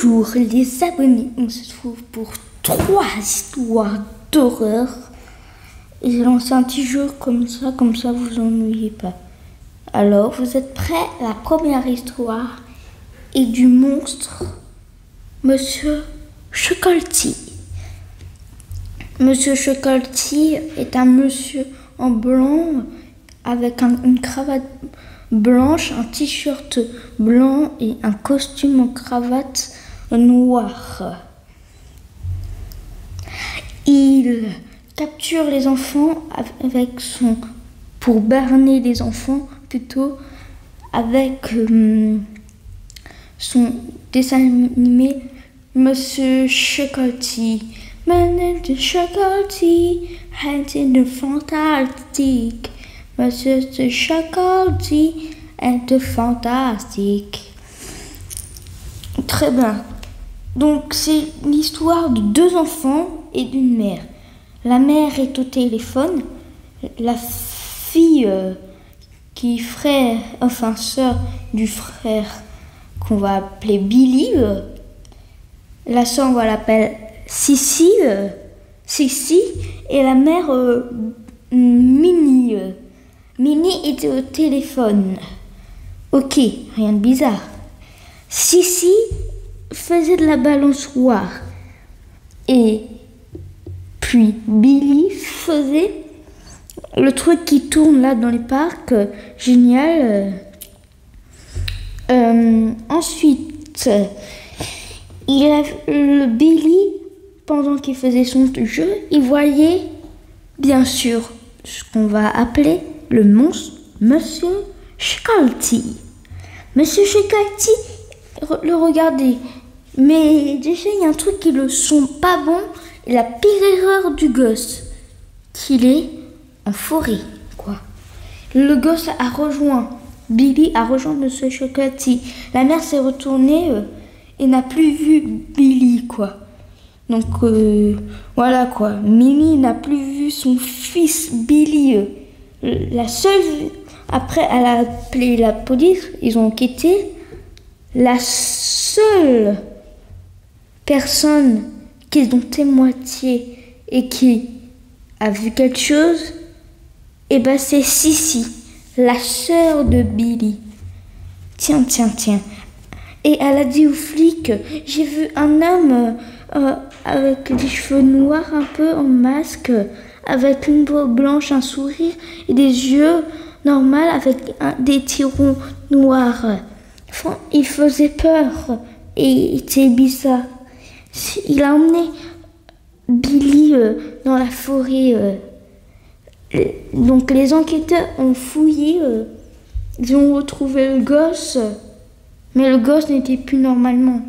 Bonjour les abonnés, on se trouve pour 3 histoires d'horreur. Et j'ai lancé un petit jeu comme ça vous ennuyez pas. Alors, vous êtes prêts? La première histoire est du monstre Monsieur Chocolty. Monsieur Chocolty est un monsieur en blanc avec une cravate blanche, un t-shirt blanc et un costume en cravate noire. Il capture les enfants pour berner les enfants plutôt avec son dessin animé Monsieur Chocolty. Monsieur Chocolty est fantastique. Monsieur Chocolty est fantastique. Très bien. Donc c'est l'histoire de 2 enfants et d'une mère. La mère est au téléphone. La fille sœur du frère qu'on va appeler Billy. La sœur on va l'appeler Sissi. Et la mère Minnie. Minnie était au téléphone. Ok, rien de bizarre. Sissi faisait de la balançoire. Et puis Billy faisait le truc qui tourne là dans les parcs. Génial. Ensuite, le Billy, pendant qu'il faisait son jeu, il voyait bien sûr ce qu'on va appeler le monstre Monsieur Chocolty. Monsieur Chocolty le regardait. Mais déjà, il y a un truc qui le sent pas bon. Et la pire erreur du gosse, qu'il est en forêt, quoi. Le gosse a rejoint, Billy a rejoint Monsieur Chocolty. La mère s'est retournée et n'a plus vu Billy, quoi. Donc, voilà, quoi. Minnie n'a plus vu son fils Billy. La seule... Après, elle a appelé la police, ils ont enquêté. La seule personne qui ont témoigné et qui a vu quelque chose, et ben c'est Sissi, la sœur de Billy. Tiens. Et elle a dit aux flics, j'ai vu un homme avec des cheveux noirs un peu en masque, avec une peau blanche, un sourire et des yeux normaux avec des tirons noirs. Enfin, il faisait peur et il était bizarre. Il a emmené Billy dans la forêt. Donc les enquêteurs ont fouillé, ils ont retrouvé le gosse, mais le gosse n'était plus normalement.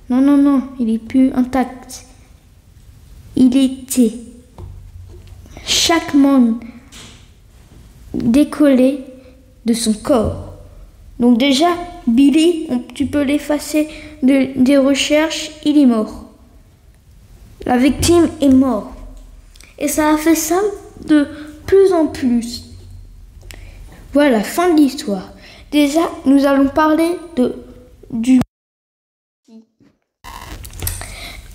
Non, il est plus intact. Il était chaquement décollé de son corps. Donc déjà, Billy, tu peux l'effacer des recherches, il est mort. La victime est morte. Et ça a fait ça de plus en plus. Voilà, fin de l'histoire. Déjà, nous allons parler du...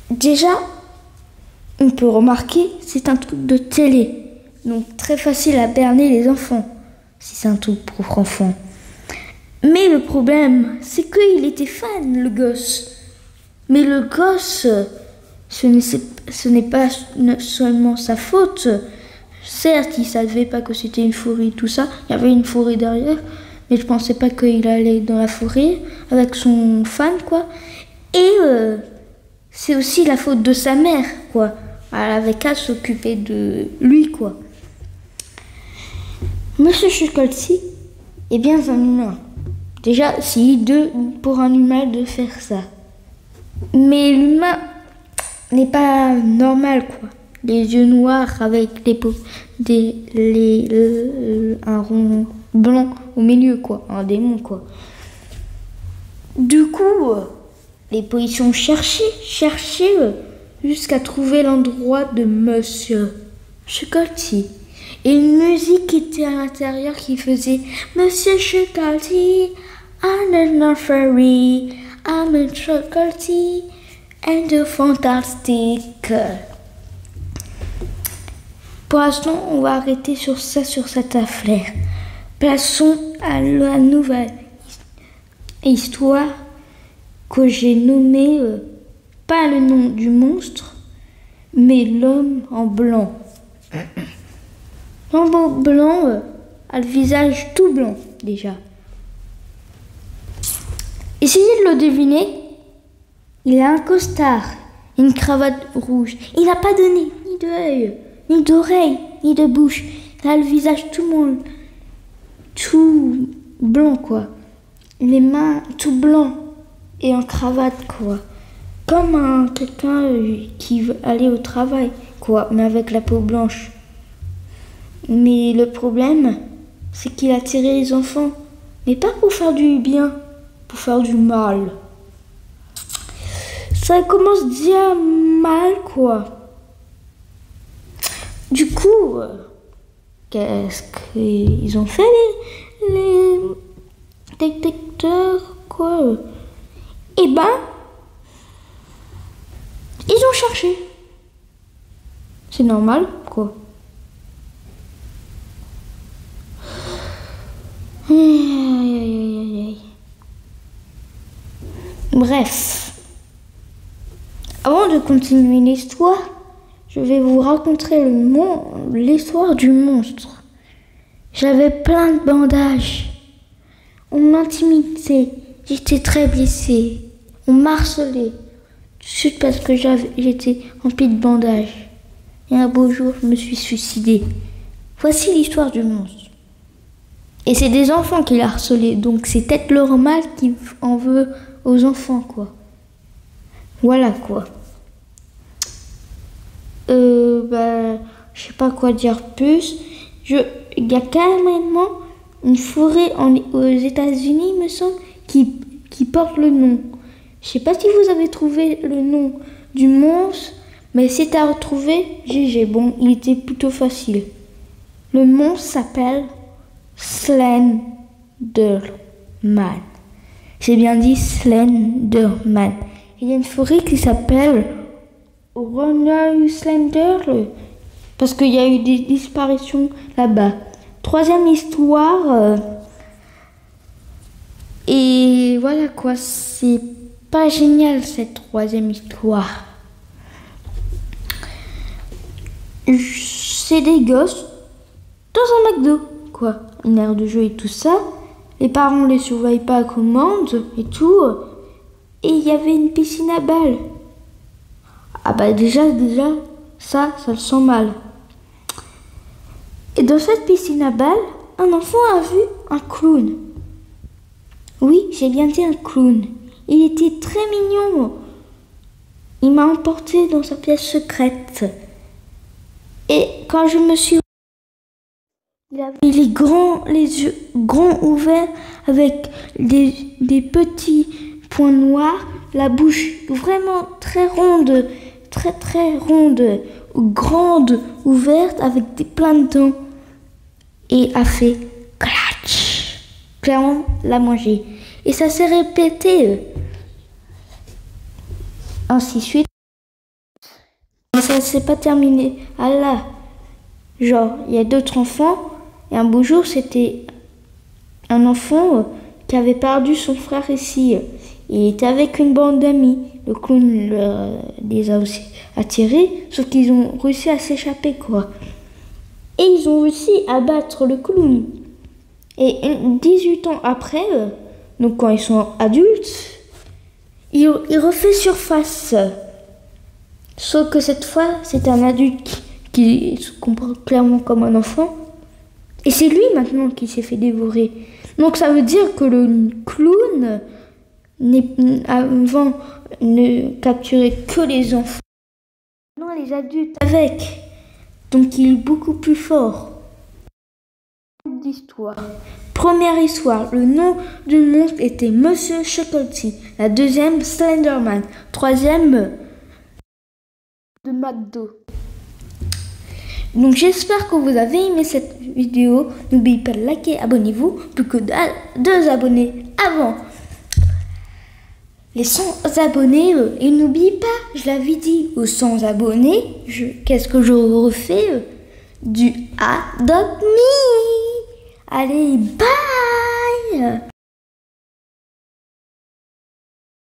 Déjà, on peut remarquer, c'est un truc de télé. Donc très facile à berner les enfants, si c'est un truc pour enfants. Mais le problème, c'est qu'il était fan, le gosse. Mais le gosse, ce n'est pas seulement sa faute. Certes, il ne savait pas que c'était une forêt, tout ça. Il y avait une forêt derrière, mais je ne pensais pas qu'il allait dans la forêt avec son fan, quoi. Et c'est aussi la faute de sa mère, quoi. Elle avait qu'à s'occuper de lui, quoi. Monsieur Chocolty est bien un humain. Déjà, c'est hideux pour un humain de faire ça. Mais l'humain n'est pas normal, quoi. Les yeux noirs avec un rond blanc au milieu, quoi. Un démon, quoi. Du coup, les policiers ont cherché jusqu'à trouver l'endroit de Monsieur Chocolty. Et une musique était à l'intérieur qui faisait Monsieur Chocolty, I'm in a fairy, I'm a chocolatey and a fantastic. Pour l'instant, on va arrêter sur cette affaire. Passons à la nouvelle histoire que j'ai nommée, pas le nom du monstre, mais l'homme en blanc. L'homme en blanc a le visage tout blanc déjà. Essayez de le deviner. Il a un costard, une cravate rouge. Il n'a pas de nez, ni d'œil, ni d'oreille, ni de bouche. Il a le visage tout blanc, quoi. Les mains tout blanc et en cravate, quoi. Comme quelqu'un qui veut aller au travail, quoi, mais avec la peau blanche. Mais le problème, c'est qu'il a tiré les enfants. Mais pas pour faire du bien, pour faire du mal. Ça commence déjà mal, quoi. Du coup, qu'est-ce qu'ils ont fait, les détecteurs, quoi? Eh ben, ils ont cherché. C'est normal, quoi. Bref, avant de continuer l'histoire, je vais vous raconter l'histoire du monstre. J'avais plein de bandages. On m'intimidait. J'étais très blessée. On m'harcelait. Tout de suite parce que j'étais remplie de bandages. Et un beau jour, je me suis suicidée. Voici l'histoire du monstre. Et c'est des enfants qui l'harcelaient, donc c'est peut-être normal qu'il en veut aux enfants, quoi. Voilà, quoi. Je sais pas quoi dire plus. Il y a carrément une forêt aux États-Unis, me semble, qui porte le nom. Je sais pas si vous avez trouvé le nom du monstre, mais si t'as retrouvé, GG. Bon, il était plutôt facile. Le monstre s'appelle Slenderman. J'ai bien dit Slenderman. Il y a une forêt qui s'appelle Ronald Slender parce qu'il y a eu des disparitions là-bas. Troisième histoire. Et voilà, quoi. C'est pas génial cette troisième histoire. C'est des gosses dans un McDo, quoi. Une aire de jeu et tout ça. Les parents les surveillent pas à commande et tout. Et il y avait une piscine à balles. Ah bah déjà, ça le sent mal. Et dans cette piscine à balles, un enfant a vu un clown. Oui, j'ai bien dit un clown. Il était très mignon. Il m'a emporté dans sa pièce secrète. Et quand je me suis... Il avait les yeux grands ouverts avec des petits points noirs, la bouche vraiment très ronde, très ronde, grande, ouverte avec plein de dents. Et a fait clatch. Clairement, l'a mangé. Et ça s'est répété. Ainsi de suite. Mais ça s'est pas terminé. Ah là. Genre, il y a d'autres enfants. Et un beau jour, c'était un enfant qui avait perdu son frère ici. Il était avec une bande d'amis. Le clown les a aussi attirés, sauf qu'ils ont réussi à s'échapper, quoi. Et ils ont réussi à battre le clown. Et 18 ans après, donc quand ils sont adultes, il refait surface. Sauf que cette fois, c'est un adulte qui se comporte clairement comme un enfant. Et c'est lui maintenant qui s'est fait dévorer. Donc ça veut dire que le clown avant ne capturait que les enfants. Non, les adultes avec. Donc il est beaucoup plus fort. D'histoire. Première histoire, le nom du monstre était Monsieur Chocolatey. La deuxième, Slenderman. Troisième, de McDo. Donc j'espère que vous avez aimé cette vidéo. N'oubliez pas de liker, abonnez-vous. Plus que 2 abonnés avant Les 100 abonnés, et n'oublie pas, je l'avais dit, aux 100 abonnés, qu'est-ce que je refais du Adopt Me. Allez, bye.